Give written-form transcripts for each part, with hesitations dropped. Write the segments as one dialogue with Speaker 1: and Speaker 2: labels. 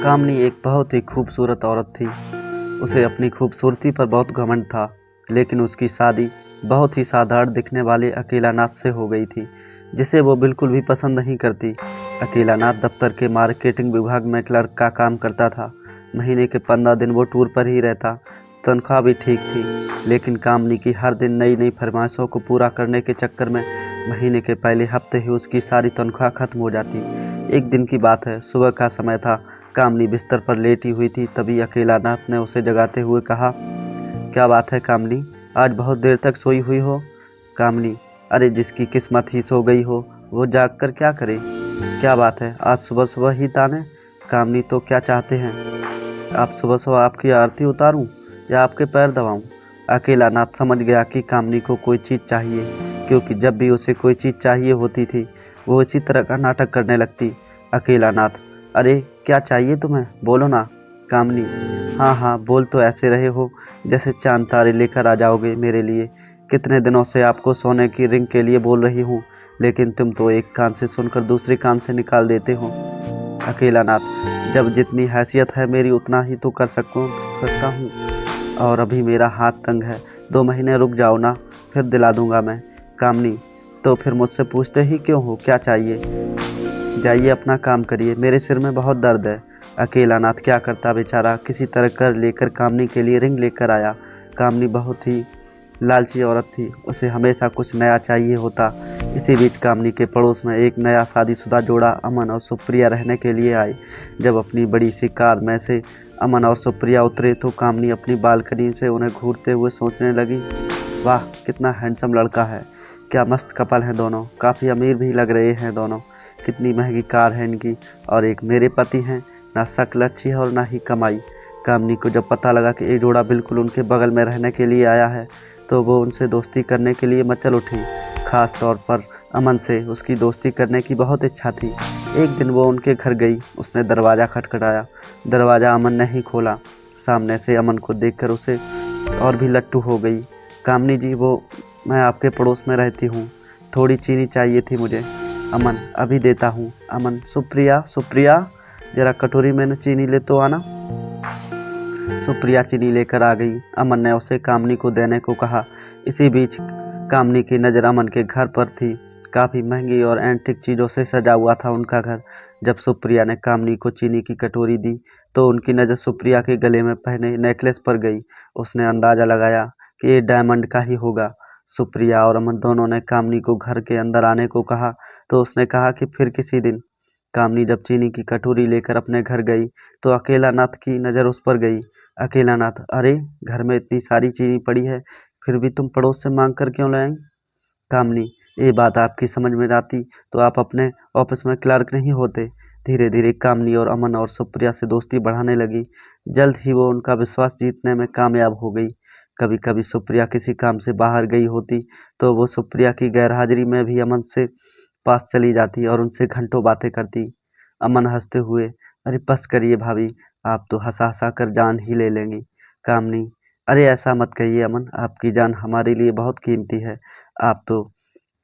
Speaker 1: कामनी एक बहुत ही खूबसूरत औरत थी। उसे अपनी खूबसूरती पर बहुत घमंड था, लेकिन उसकी शादी बहुत ही साधारण दिखने वाले अकेलानाथ से हो गई थी, जिसे वो बिल्कुल भी पसंद नहीं करती। अकेलानाथ दफ्तर के मार्केटिंग विभाग में क्लर्क का काम करता था। महीने के 15 दिन वो टूर पर ही रहता। तनख्वाह भी ठीक थी, लेकिन कामनी की हर दिन नई नई फरमाइशों को पूरा करने के चक्कर में महीने के पहले हफ्ते ही उसकी सारी तनख्वाह खत्म हो जाती। एक दिन की बात है, सुबह का समय था। कामनी बिस्तर पर लेटी हुई थी, तभी अकेलानाथ ने उसे जगाते हुए कहा, क्या बात है कामनी, आज बहुत देर तक सोई हुई हो? कामनी, अरे जिसकी किस्मत ही सो गई हो वो जाग कर क्या करे। क्या बात है, आज सुबह सुबह ही ताने? कामनी, तो क्या चाहते हैं आप? सुबह सुबह आपकी आरती उतारूं या आपके पैर दबाऊं? अकेलानाथ समझ गया कि कामनी को कोई चीज़ चाहिए, क्योंकि जब भी उसे कोई चीज़ चाहिए होती थी वो इसी तरह का नाटक करने लगती। अकेलानाथ, अरे क्या चाहिए तुम्हें, बोलो ना। कामनी, हाँ हाँ, बोल तो ऐसे रहे हो जैसे चांद तारे लेकर आ जाओगे मेरे लिए। कितने दिनों से आपको सोने की रिंग के लिए बोल रही हूँ, लेकिन तुम तो एक कान से सुनकर दूसरे कान से निकाल देते हो। अकेलानाथ, जब जितनी हैसियत है मेरी उतना ही तो कर सकता हूँ, और अभी मेरा हाथ तंग है। 2 महीने रुक जाओ ना, फिर दिला दूंगा मैं। कामनी, तो फिर मुझसे पूछते ही क्यों हो, क्या चाहिए? जाइए अपना काम करिए, मेरे सिर में बहुत दर्द है। अकेलानाथ क्या करता बेचारा, किसी तरह कर लेकर कामनी के लिए रिंग लेकर आया। कामनी बहुत ही लालची औरत थी, उसे हमेशा कुछ नया चाहिए होता। इसी बीच कामनी के पड़ोस में एक नया शादीशुदा जोड़ा अमन और सुप्रिया रहने के लिए आए। जब अपनी बड़ी सी कार में से अमन और सुप्रिया उतरे तो कामनी अपनी बालकनी से उन्हें घूरते हुए सोचने लगी, वाह कितना हैंडसम लड़का है, क्या मस्त कपल हैं दोनों, काफ़ी अमीर भी लग रहे हैं दोनों। कितनी महंगी कार है इनकी, और एक मेरे पति हैं, ना शक्ल अच्छी है और ना ही कमाई। कामनी को जब पता लगा कि ये जोड़ा बिल्कुल उनके बगल में रहने के लिए आया है, तो वो उनसे दोस्ती करने के लिए मचल उठी। खास तौर पर अमन से उसकी दोस्ती करने की बहुत इच्छा थी। एक दिन वो उनके घर गई, उसने दरवाज़ा खटखटाया। दरवाज़ा अमन ने ही खोला। सामने से अमन को देखकर उसे और भी लट्टू हो गई। कामनी जी, वो मैं आपके पड़ोस में रहती हूँ, थोड़ी चीनी चाहिए थी मुझे। अमन, अभी देता हूँ। अमन, सुप्रिया सुप्रिया, जरा कटोरी में न चीनी ले तो आना। सुप्रिया चीनी लेकर आ गई। अमन ने उसे कामनी को देने को कहा। इसी बीच कामनी की नज़र अमन के घर पर थी। काफ़ी महंगी और एंटीक चीज़ों से सजा हुआ था उनका घर। जब सुप्रिया ने कामनी को चीनी की कटोरी दी तो उनकी नज़र सुप्रिया के गले में पहने नेकलेस पर गई। उसने अंदाज़ा लगाया कि ये डायमंड का ही होगा। सुप्रिया और अमन दोनों ने कामनी को घर के अंदर आने को कहा, तो उसने कहा कि फिर किसी दिन। कामनी जब चीनी की कटोरी लेकर अपने घर गई तो अकेलानाथ की नज़र उस पर गई। अकेलानाथ, अरे घर में इतनी सारी चीनी पड़ी है, फिर भी तुम पड़ोस से मांग कर क्यों लाई? कामनी, ये बात आपकी समझ में आती तो आप अपने ऑफिस में क्लर्क नहीं होते। धीरे धीरे कामनी और अमन और सुप्रिया से दोस्ती बढ़ाने लगी। जल्द ही वो उनका विश्वास जीतने में कामयाब हो गई। कभी कभी सुप्रिया किसी काम से बाहर गई होती तो वो सुप्रिया की गैरहाजिरी में भी अमन से पास चली जाती और उनसे घंटों बातें करती। अमन हंसते हुए, अरे बस करिए भाभी, आप तो हंसा हंसा कर जान ही ले लेंगी। कामनी, अरे ऐसा मत कहिए अमन, आपकी जान हमारे लिए बहुत कीमती है। आप तो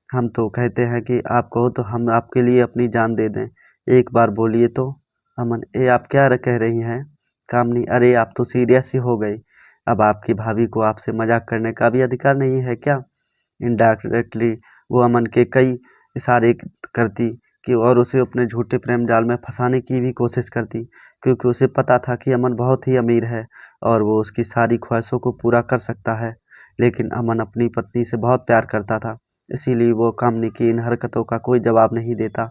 Speaker 1: हम तो कहते हैं कि आप कहो तो हम आपके लिए अपनी जान दे दें। एक बार बोलिए तो। अमन, ये आप क्या कह रही हैं? कामनी, अरे आप तो सीरियस ही हो गई। अब आपकी भाभी को आपसे मजाक करने का भी अधिकार नहीं है क्या? इनडायरेक्टली वो अमन के कई इशारे करती कि और उसे अपने झूठे प्रेम जाल में फंसाने की भी कोशिश करती, क्योंकि उसे पता था कि अमन बहुत ही अमीर है और वो उसकी सारी ख्वाहिशों को पूरा कर सकता है। लेकिन अमन अपनी पत्नी से बहुत प्यार करता था, इसीलिए वो कामनी की इन हरकतों का कोई जवाब नहीं देता।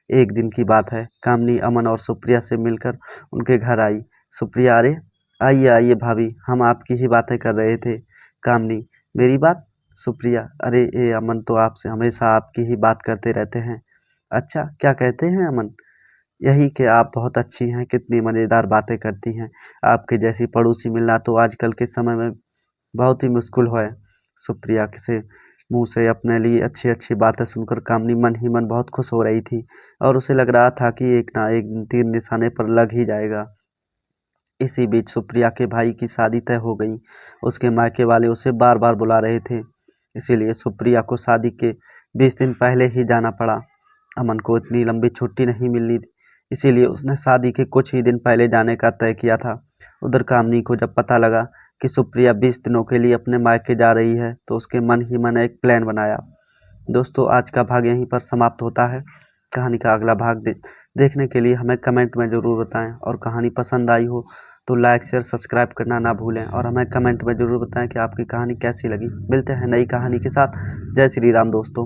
Speaker 1: एक दिन की बात है, कामनी अमन और सुप्रिया से मिलकर उनके घर आई। सुप्रिया, अरे आइए आइए भाभी, हम आपकी ही बातें कर रहे थे। कामनी, मेरी बात? सुप्रिया, अरे ये अमन तो आपसे हमेशा आपकी ही बात करते रहते हैं। अच्छा, क्या कहते हैं अमन? यही कि आप बहुत अच्छी हैं, कितनी मज़ेदार बातें करती हैं। आपके जैसी पड़ोसी मिलना तो आजकल के समय में बहुत ही मुश्किल है। सुप्रिया से मुंह से अपने लिए अच्छी अच्छी बातें सुनकर कामनी मन ही मन बहुत खुश हो रही थी, और उसे लग रहा था कि एक ना एक दिन तीर निशाने पर लग ही जाएगा। इसी बीच सुप्रिया के भाई की शादी तय हो गई। उसके मायके वाले उसे बार बार बुला रहे थे, इसीलिए सुप्रिया को शादी के 20 दिन पहले ही जाना पड़ा। अमन को इतनी लंबी छुट्टी नहीं मिली, इसीलिए उसने शादी के कुछ ही दिन पहले जाने का तय किया था। उधर कामनी को जब पता लगा कि सुप्रिया 20 दिनों के लिए अपने मायके जा रही है तो उसके मन ही मन एक प्लान बनाया। दोस्तों, आज का भाग यहीं पर समाप्त होता है। कहानी का अगला भाग देखने के लिए हमें कमेंट में ज़रूर बताएं, और कहानी पसंद आई हो तो लाइक शेयर सब्सक्राइब करना ना भूलें, और हमें कमेंट में ज़रूर बताएं कि आपकी कहानी कैसी लगी। मिलते हैं नई कहानी के साथ। जय श्री राम दोस्तों।